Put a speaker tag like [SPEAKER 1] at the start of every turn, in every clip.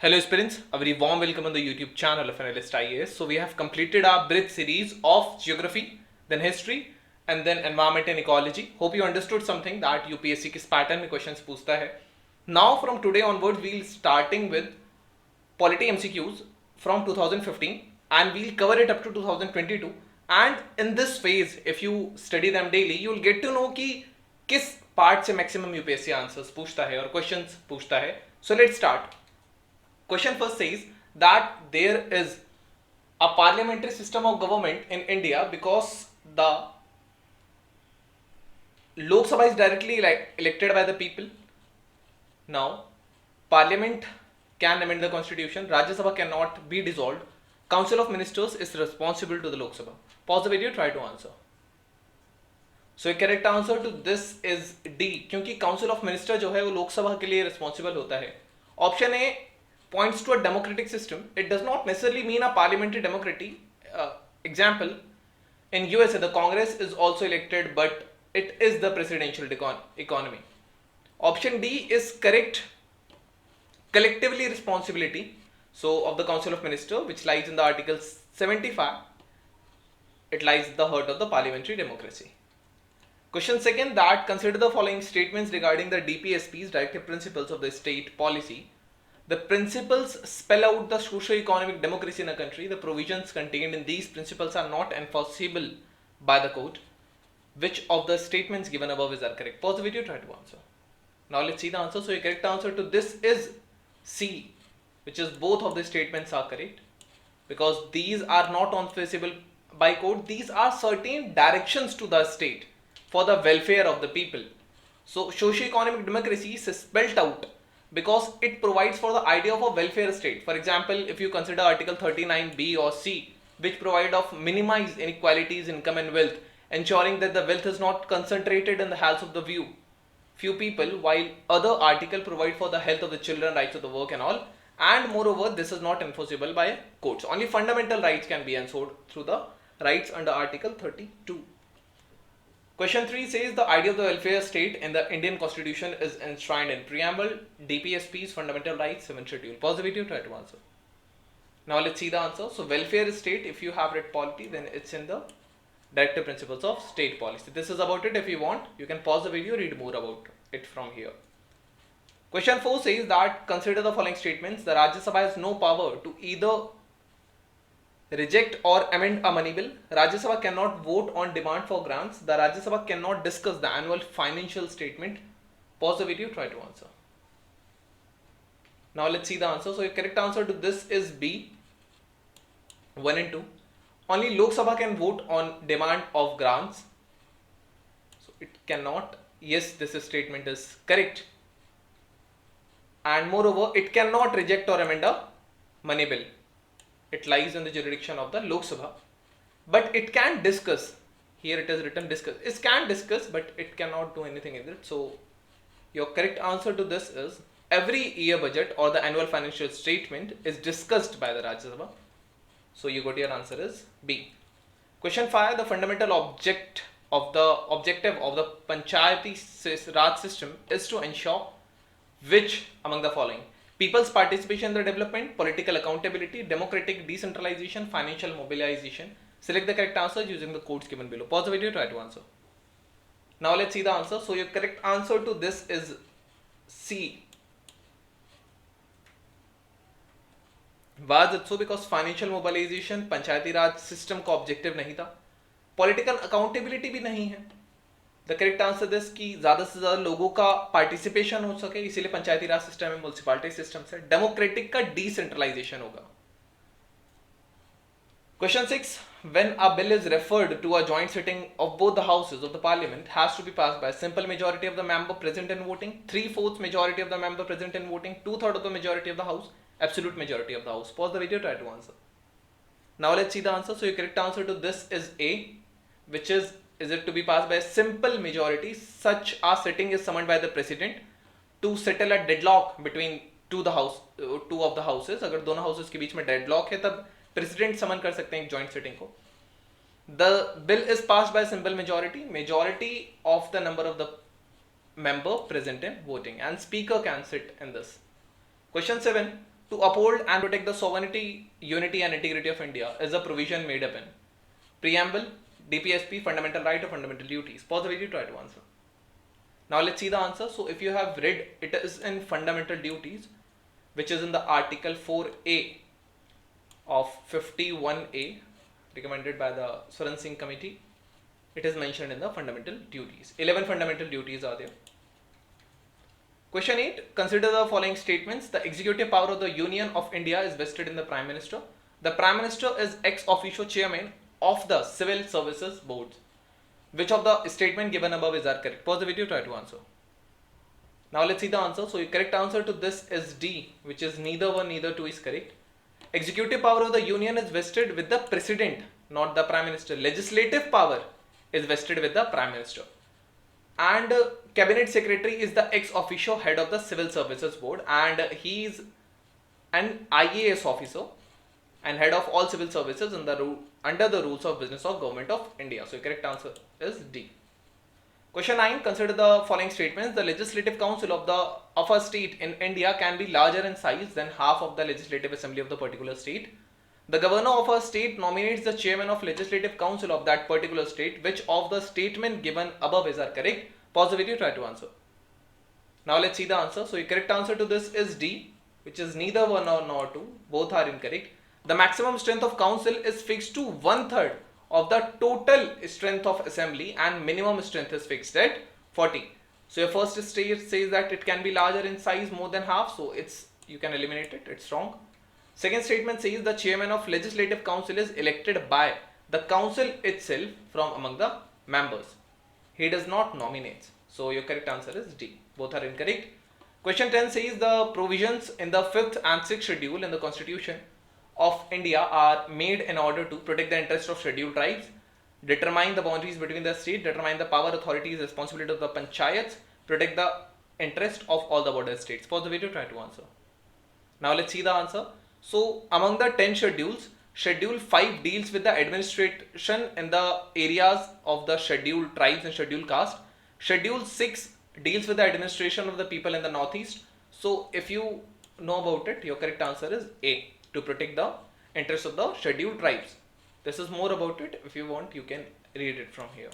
[SPEAKER 1] Hello aspirants, a very warm welcome on the YouTube channel of Analyst IAS. So we have completed our bridge series of geography, then history and then environment and ecology. Hope you understood something that UPSC किस pattern में questions पूछता है. Now from today onwards we'll starting with Polity MCQs from 2015 and we'll cover it up to 2022. And in this phase if you study them daily you'll get to know कि किस part से maximum UPSC answers पूछता है और questions पूछता है. So let's start. Question first says that there is a parliamentary system of government in India because the Lok Sabha is directly elected by the people. Now, Parliament can amend the constitution, Rajya Sabha cannot be dissolved, Council of Ministers is responsible to the Lok Sabha. Pause the video, try to answer. So, correct answer to this is D, क्योंकि Council of Minister जो है वो लोक सभा के लिए responsible होता है. Option A points to a democratic system. It does not necessarily mean a parliamentary democracy. Example, in USA the Congress is also elected but it is the presidential economy. Option D is correct. Collectively responsibility, so of the Council of Ministers, which lies in the Article 75, it lies at the heart of the parliamentary democracy. Question second, that consider the following statements regarding the DPSP's directive principles of the state policy. The principles spell out the socio-economic democracy in a country. The provisions contained in these principles are not enforceable by the court. Which of the statements given above is correct? Pause the video, try to answer. Now let's see the answer. So your correct answer to this is C, which is both of the statements are correct because these are not enforceable by court. These are certain directions to the state for the welfare of the people. So socio-economic democracy is spelled out because it provides for the idea of a welfare state. For example, if you consider Article 39B or C, which provide of minimize inequalities, income and wealth, ensuring that the wealth is not concentrated in the hands of the few people, while other article provide for the health of the children, rights of the work and all. And moreover, this is not enforceable by courts. Only fundamental rights can be ensured through the rights under Article 32. Question 3 says the idea of the welfare state in the Indian Constitution is enshrined in preamble, DPSP's fundamental rights, 7th schedule. Pause the video, try to answer. Now let's see the answer. So welfare state, if you have read polity, then it's in the directive principles of state policy. This is about it. If you want, you can pause the video, read more about it from here. Question 4 says that consider the following statements. The Rajya Sabha has no power to either reject or amend a money bill. Rajya Sabha cannot vote on demand for grants. The Rajya Sabha cannot discuss the annual financial statement. Pause the video, try to answer. Now let's see the answer. So your correct answer to this is B, 1 and 2. Only Lok Sabha can vote on demand of grants. So it cannot. Yes, this statement is correct. And moreover, it cannot reject or amend a money bill. It lies in the jurisdiction of the Lok Sabha, but it can discuss. Here it is written discuss. It can discuss, but it cannot do anything in it. So your correct answer to this is every year budget or the annual financial statement is discussed by the Rajya Sabha. So you got your answer is B. Question 5, the fundamental objective of the Panchayati Raj system is to ensure which among the following? People's participation in the development, political accountability, democratic decentralization, financial mobilization. Select the correct answer using the codes given below. Pause the video, try to answer. Now let's see the answer. So your correct answer to this is C. Was it so because financial mobilization Panchayati Raj system का objective नहीं था, political accountability भी नहीं है. The correct answer is कि ज़्यादा से ज़्यादा लोगों का पार्टिसिपेशन हो सके, इसीलिए पंचायती राज सिस्टम है, म्युनिसिपैलिटी सिस्टम से डेमोक्रेटिक का डिसेंट्रलाइजेशन होगा. Question 6, when a bill is referred to a joint sitting of both the houses of the parliament, has to be passed by a simple majority of the member present and voting, 3/4 majority of the member present and voting, 2/3 of the majority of the house, absolute majority of the house. Pause the video, try to answer. Now let's see the answer. So your correct answer to this is A, which is it to be passed by a simple majority. Such a sitting is summoned by the president to settle a deadlock between two of the houses. अगर दोनों houses के बीच में deadlock है तब president summon कर सकते हैं एक joint sitting को. The bill is passed by a simple majority of the number of the member present and voting, and speaker can sit in this. Question 7. to uphold and protect the sovereignty, unity and integrity of India is a provision made up in preamble, DPSP, fundamental right or fundamental duties. Pause the video, try to answer. Now let's see the answer. So if you have read, it is in fundamental duties, which is in the article 4A of 51A recommended by the Swaran Singh committee. It is mentioned in the fundamental duties. 11 fundamental duties are there. Question 8. Consider the following statements. The executive power of the Union of India is vested in the Prime Minister. The Prime Minister is ex officio chairman of the Civil Services Board. Which of the statement given above is correct? Pause the video, try to answer. Now let's see the answer. So your correct answer to this is D, which is neither one, neither two is correct. Executive power of the Union is vested with the President, not the Prime Minister. Legislative power is vested with the Prime Minister. And Cabinet Secretary is the ex officio head of the Civil Services Board, and he is an IAS officer and head of all civil services under the rules of business of Government of India. So correct answer is D. Question 9. Consider the following statements. The Legislative Council of a state in India can be larger in size than half of the Legislative Assembly of the particular state. The governor of a state nominates the chairman of Legislative Council of that particular state. Which of the statement given above is correct? Pause the video, try to answer. Now let's see the answer. So your correct answer to this is D, which is neither one nor two. Both are incorrect. The maximum strength of council is fixed to 1/3 of the total strength of assembly, and minimum strength is fixed at 40. So your first stage says that it can be larger in size more than half, so you can eliminate it, it's wrong. Second statement says the chairman of Legislative Council is elected by the council itself from among the members. He does not nominate. So your correct answer is D. Both are incorrect. Question 10 says the provisions in the 5th and 6th schedule in the Constitution of India are made in order to protect the interests of scheduled tribes, determine the boundaries between the state, determine the power, authorities, responsibility of the panchayats, protect the interest of all the border states. Pause the video, try to answer. Now let's see the answer. So among the 10 schedules, Schedule 5 deals with the administration in the areas of the scheduled tribes and scheduled caste. Schedule 6 deals with the administration of the people in the northeast. So if you know about it, your correct answer is A, to protect the interests of the scheduled tribes. This is more about it. If you want, you can read it from here.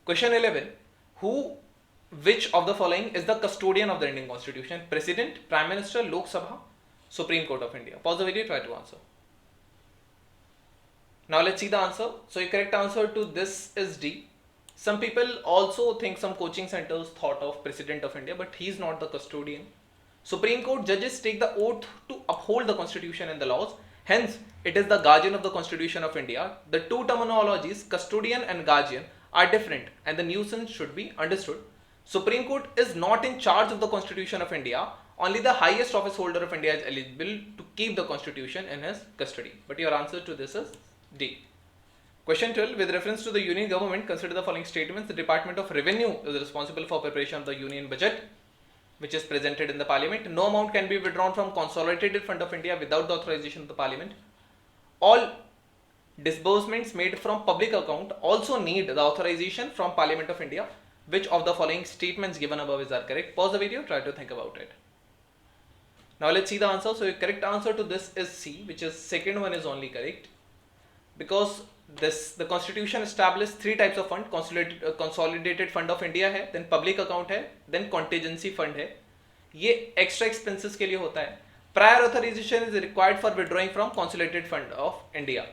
[SPEAKER 1] Question 11. Which of the following is the custodian of the Indian Constitution? President, Prime Minister, Lok Sabha, Supreme Court of India. Pause the video, try to answer. Now let's see the answer. So your correct answer to this is D. Some people also think, some coaching centers thought of President of India, but he is not the custodian. Supreme Court judges take the oath to uphold the Constitution and the laws. Hence, it is the guardian of the Constitution of India. The two terminologies, custodian and guardian, are different, and the nuisance should be understood. Supreme Court is not in charge of the Constitution of India. Only the highest office holder of India is eligible to keep the Constitution in his custody. But your answer to this is D. Question 12. With reference to the Union government, consider the following statements. The Department of Revenue is responsible for preparation of the Union budget, which is presented in the Parliament. No amount can be withdrawn from Consolidated Fund of India without the authorization of the Parliament. All disbursements made from public account also need the authorization from Parliament of India. Which of the following statements given above is correct? Pause the video, try to think about it. Now let's see the answer. So your correct answer to this is C, which is second one is only correct, because the Constitution established three types of fund. Consolidated Fund of India है, then public account है, then contingency fund है. ये extra expenses के लिए होता है. Prior authorization is required for withdrawing from Consolidated Fund of India.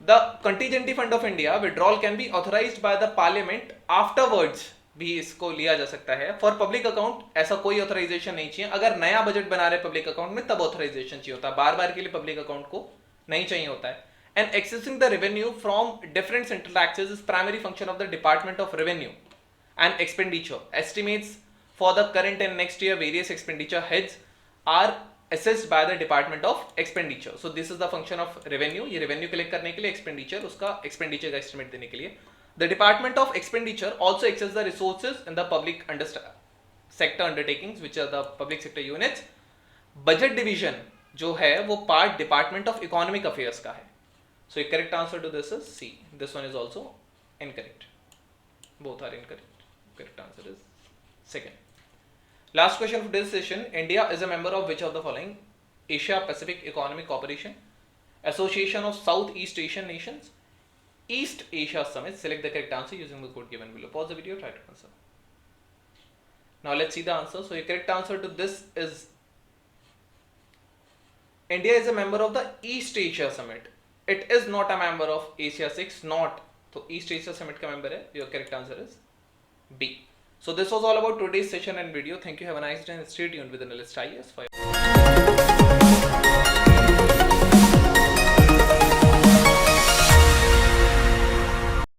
[SPEAKER 1] The Contingency Fund of India withdrawal can be authorized by the Parliament afterwards. भी इसको लिया जा सकता है. फॉर पब्लिक अकाउंट ऐसा कोई ऑथराइजेशन नहीं चाहिए. अगर नया बजट बना रहे पब्लिक अकाउंट में तब ऑथराइजेशन चाहिए होता है. बार बार के लिए पब्लिक अकाउंट को नहीं चाहिए होता है. And accessing the revenue from different central taxes is primary function of the Department of Revenue and Expenditure. Estimates for the current and next year various expenditure heads are assessed by the Department of Expenditure. So this is the function of revenue. ये revenue collect करने के लिए, expenditure उसका expenditure का estimate देने के लिए. The Department of Expenditure also accesses the resources in the public sector undertakings, which are the public sector units. Budget division जो है वो part Department of Economic Affairs का है. So the correct answer to this is C. This one is also incorrect. Both are incorrect. Correct answer is second. Last question for this session. India is a member of which of the following? Asia Pacific Economic Cooperation, Association of Southeast Asian Nations, East Asia Summit. Select the correct answer using the code given below. Pause the video, try to answer. Now let's see the answer. So your correct answer to this is India is a member of the East Asia Summit. It is not a member of Asia 6, not. So East Asia Summit का member है. Your correct answer is B. So this was all about today's session and video. Thank you. Have a nice day and stay tuned with Analyst IAS for